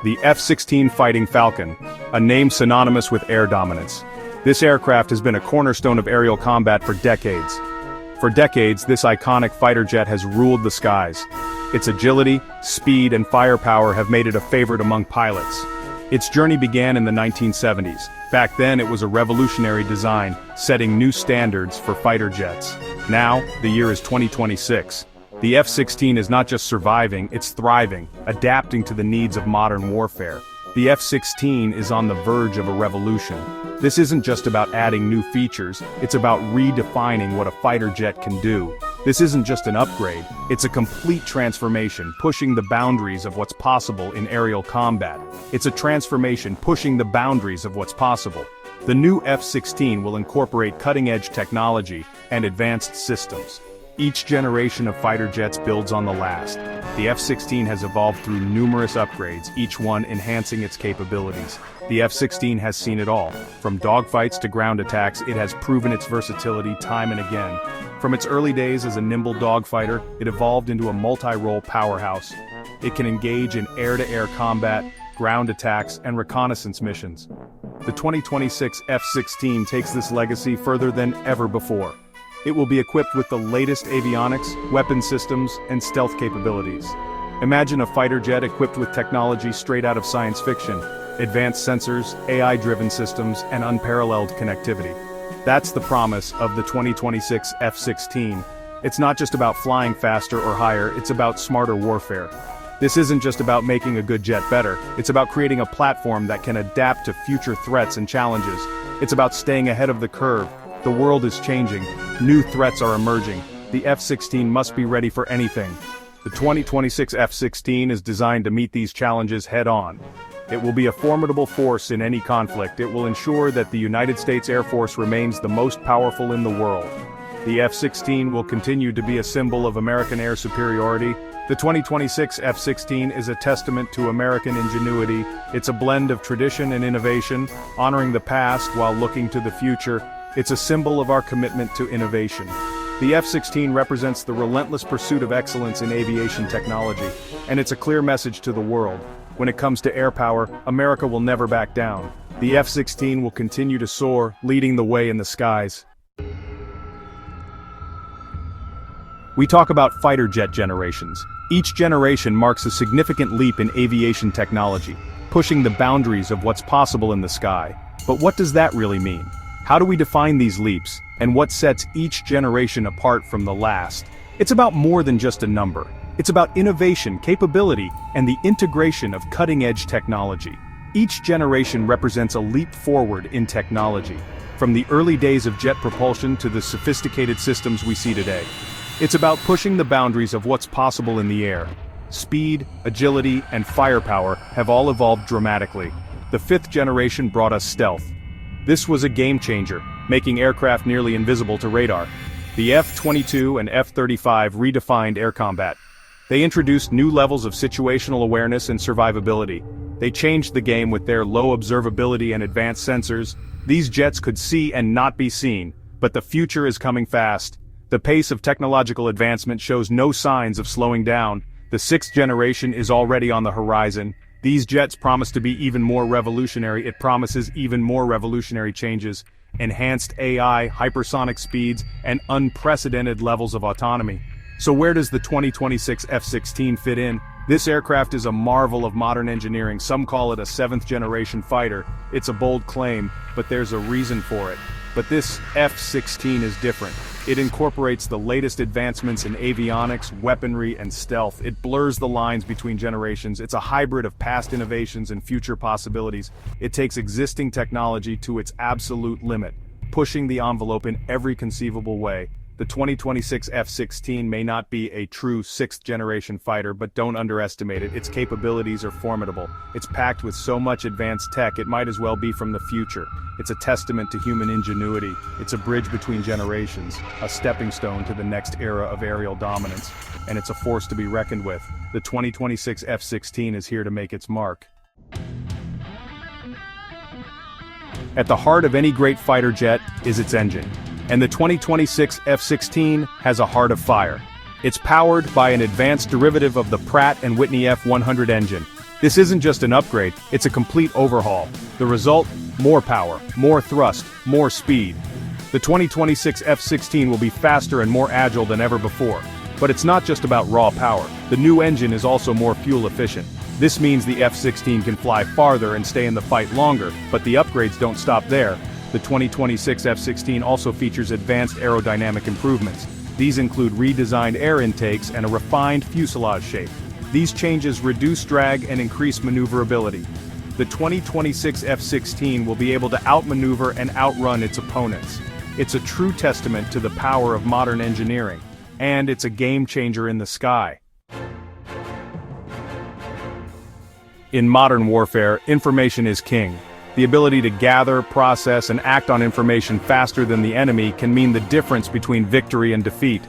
the F-16 Fighting Falcon, a name synonymous with air dominance. This aircraft has been a cornerstone of aerial combat for decades. For decades, this iconic fighter jet has ruled the skies. Its agility, speed, and firepower have made it a favorite among pilots. Its journey began in the 1970s. Back then, it was a revolutionary design, setting new standards for fighter jets. Now, the year is 2026. The F-16 is not just surviving, it's thriving, adapting to the needs of modern warfare. The F-16 is on the verge of a revolution. This isn't just about adding new features, it's about redefining what a fighter jet can do. This isn't just an upgrade, it's a complete transformation, pushing the boundaries of what's possible in aerial combat. It's a transformation pushing the boundaries of what's possible. The new F-16 will incorporate cutting-edge technology and advanced systems. Each generation of fighter jets builds on the last. The F-16 has evolved through numerous upgrades, each one enhancing its capabilities. The F-16 has seen it all. From dogfights to ground attacks, it has proven its versatility time and again. From its early days as a nimble dogfighter, it evolved into a multi-role powerhouse. It can engage in air-to-air combat, ground attacks, and reconnaissance missions. The 2026 F-16 takes this legacy further than ever before. It will be equipped with the latest avionics, weapon systems, and stealth capabilities. Imagine a fighter jet equipped with technology straight out of science fiction, advanced sensors, AI-driven systems, and unparalleled connectivity. That's the promise of the 2026 F-16. It's not just about flying faster or higher, it's about smarter warfare. This isn't just about making a good jet better, it's about creating a platform that can adapt to future threats and challenges. It's about staying ahead of the curve. The world is changing, new threats are emerging. The F-16 must be ready for anything. The 2026 F-16 is designed to meet these challenges head-on. It will be a formidable force in any conflict. It will ensure that the United States Air Force remains the most powerful in the world. The F-16 will continue to be a symbol of American air superiority. The 2026 F-16 is a testament to American ingenuity. It's a blend of tradition and innovation, honoring the past while looking to the future. It's a symbol of our commitment to innovation. The F-16 represents the relentless pursuit of excellence in aviation technology, and it's a clear message to the world. When it comes to air power, America will never back down. The F-16 will continue to soar, leading the way in the skies. We talk about fighter jet generations. Each generation marks a significant leap in aviation technology, pushing the boundaries of what's possible in the sky. But what does that really mean? How do we define these leaps, and what sets each generation apart from the last? It's about more than just a number. It's about innovation, capability, and the integration of cutting-edge technology. Each generation represents a leap forward in technology, from the early days of jet propulsion to the sophisticated systems we see today. It's about pushing the boundaries of what's possible in the air. Speed, agility, and firepower have all evolved dramatically. The fifth generation brought us stealth. This was a game-changer, making aircraft nearly invisible to radar. The F-22 and F-35 redefined air combat. They introduced new levels of situational awareness and survivability. They changed the game with their low observability and advanced sensors. These jets could see and not be seen, but the future is coming fast. The pace of technological advancement shows no signs of slowing down. The sixth generation is already on the horizon. These jets promise to be even more revolutionary. It promises even more revolutionary changes, enhanced AI, hypersonic speeds, and unprecedented levels of autonomy. So where does the 2026 F-16 fit in? This aircraft is a marvel of modern engineering. Some call it a seventh-generation fighter. It's a bold claim, but there's a reason for it. But this F-16 is different. It incorporates the latest advancements in avionics, weaponry, and stealth. It blurs the lines between generations. It's a hybrid of past innovations and future possibilities. It takes existing technology to its absolute limit, pushing the envelope in every conceivable way. The 2026 F-16 may not be a true sixth-generation fighter, but don't underestimate it. Its capabilities are formidable. It's packed with so much advanced tech, it might as well be from the future. It's a testament to human ingenuity. It's a bridge between generations, a stepping stone to the next era of aerial dominance, and it's a force to be reckoned with. The 2026 F-16 is here to make its mark. At the heart of any great fighter jet is its engine. And the 2026 F-16 has a heart of fire. It's powered by an advanced derivative of the Pratt & Whitney F-100 engine. This isn't just an upgrade, it's a complete overhaul. The result? More power, more thrust, more speed. The 2026 F-16 will be faster and more agile than ever before. But it's not just about raw power. The new engine is also more fuel efficient. This means the F-16 can fly farther and stay in the fight longer, but the upgrades don't stop there. The 2026 F-16 also features advanced aerodynamic improvements. These include redesigned air intakes and a refined fuselage shape. These changes reduce drag and increase maneuverability. The 2026 F-16 will be able to outmaneuver and outrun its opponents. It's a true testament to the power of modern engineering, and it's a game changer in the sky. In modern warfare, information is king. The ability to gather, process, and act on information faster than the enemy can mean the difference between victory and defeat.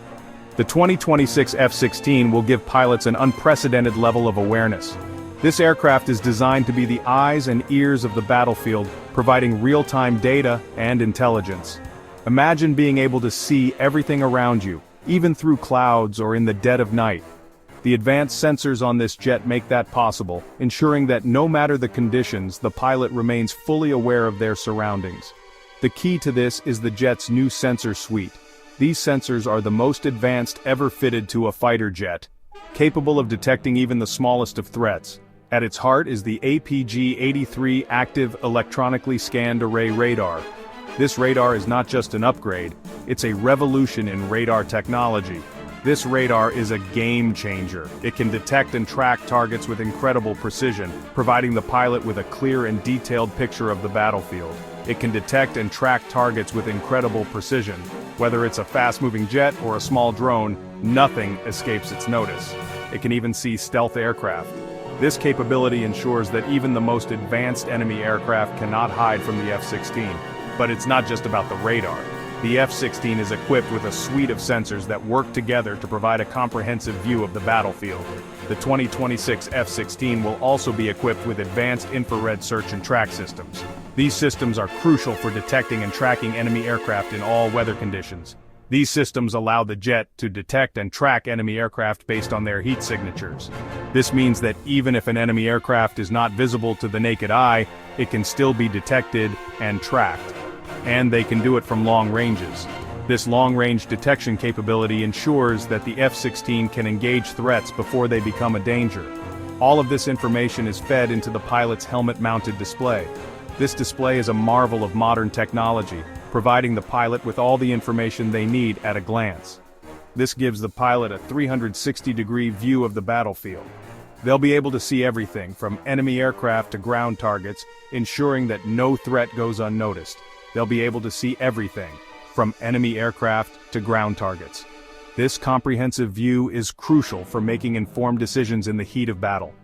The 2026 F-16 will give pilots an unprecedented level of awareness. This aircraft is designed to be the eyes and ears of the battlefield, providing real-time data and intelligence. Imagine being able to see everything around you, even through clouds or in the dead of night. The advanced sensors on this jet make that possible, ensuring that no matter the conditions, the pilot remains fully aware of their surroundings. The key to this is the jet's new sensor suite. These sensors are the most advanced ever fitted to a fighter jet, capable of detecting even the smallest of threats. At its heart is the APG-83 Active Electronically Scanned Array Radar. This radar is not just an upgrade, it's a revolution in radar technology. This radar is a game changer. It can detect and track targets with incredible precision, providing the pilot with a clear and detailed picture of the battlefield. It can detect and track targets with incredible precision. Whether it's a fast-moving jet or a small drone, nothing escapes its notice. It can even see stealth aircraft. This capability ensures that even the most advanced enemy aircraft cannot hide from the F-16. But it's not just about the radar. The F-16 is equipped with a suite of sensors that work together to provide a comprehensive view of the battlefield. The 2026 F-16 will also be equipped with advanced infrared search and track systems. These systems are crucial for detecting and tracking enemy aircraft in all weather conditions. These systems allow the jet to detect and track enemy aircraft based on their heat signatures. This means that even if an enemy aircraft is not visible to the naked eye, it can still be detected and tracked. And they can do it from long ranges. This long-range detection capability ensures that the F-16 can engage threats before they become a danger. All of this information is fed into the pilot's helmet-mounted display. This display is a marvel of modern technology, providing the pilot with all the information they need at a glance. This gives the pilot a 360-degree view of the battlefield. They'll be able to see everything from enemy aircraft to ground targets, ensuring that no threat goes unnoticed. They'll be able to see everything, from enemy aircraft to ground targets. This comprehensive view is crucial for making informed decisions in the heat of battle.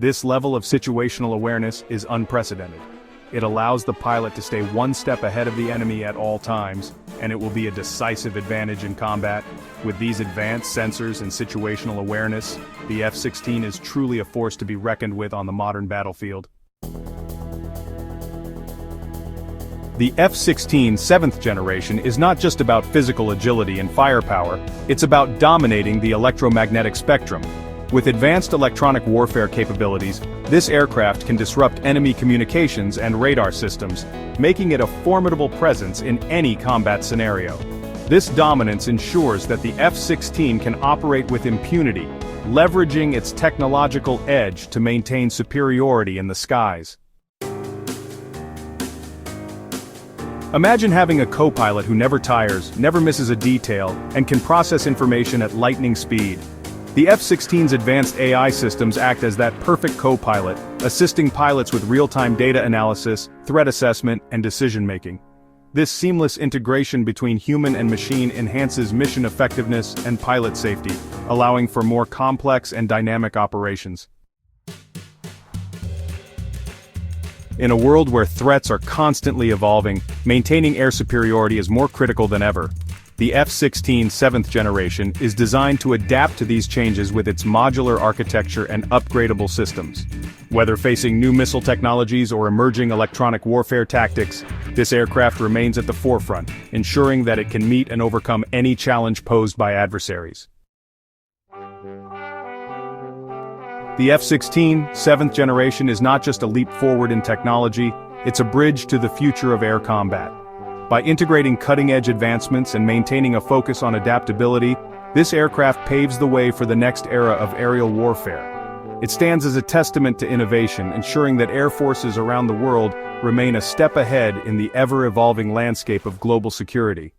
This level of situational awareness is unprecedented. It allows the pilot to stay one step ahead of the enemy at all times, and it will be a decisive advantage in combat. With these advanced sensors and situational awareness, the F-16 is truly a force to be reckoned with on the modern battlefield. The F-16 7th generation is not just about physical agility and firepower, it's about dominating the electromagnetic spectrum. With advanced electronic warfare capabilities, this aircraft can disrupt enemy communications and radar systems, making it a formidable presence in any combat scenario. This dominance ensures that the F-16 can operate with impunity, leveraging its technological edge to maintain superiority in the skies. Imagine having a co-pilot who never tires, never misses a detail, and can process information at lightning speed. The F-16's advanced AI systems act as that perfect co-pilot, assisting pilots with real-time data analysis, threat assessment, and decision-making. This seamless integration between human and machine enhances mission effectiveness and pilot safety, allowing for more complex and dynamic operations. In a world where threats are constantly evolving, maintaining air superiority is more critical than ever. The F-16 7th generation is designed to adapt to these changes with its modular architecture and upgradable systems. Whether facing new missile technologies or emerging electronic warfare tactics, this aircraft remains at the forefront, ensuring that it can meet and overcome any challenge posed by adversaries. The F-16, seventh generation, is not just a leap forward in technology, it's a bridge to the future of air combat. By integrating cutting-edge advancements and maintaining a focus on adaptability, this aircraft paves the way for the next era of aerial warfare. It stands as a testament to innovation, ensuring that air forces around the world remain a step ahead in the ever-evolving landscape of global security.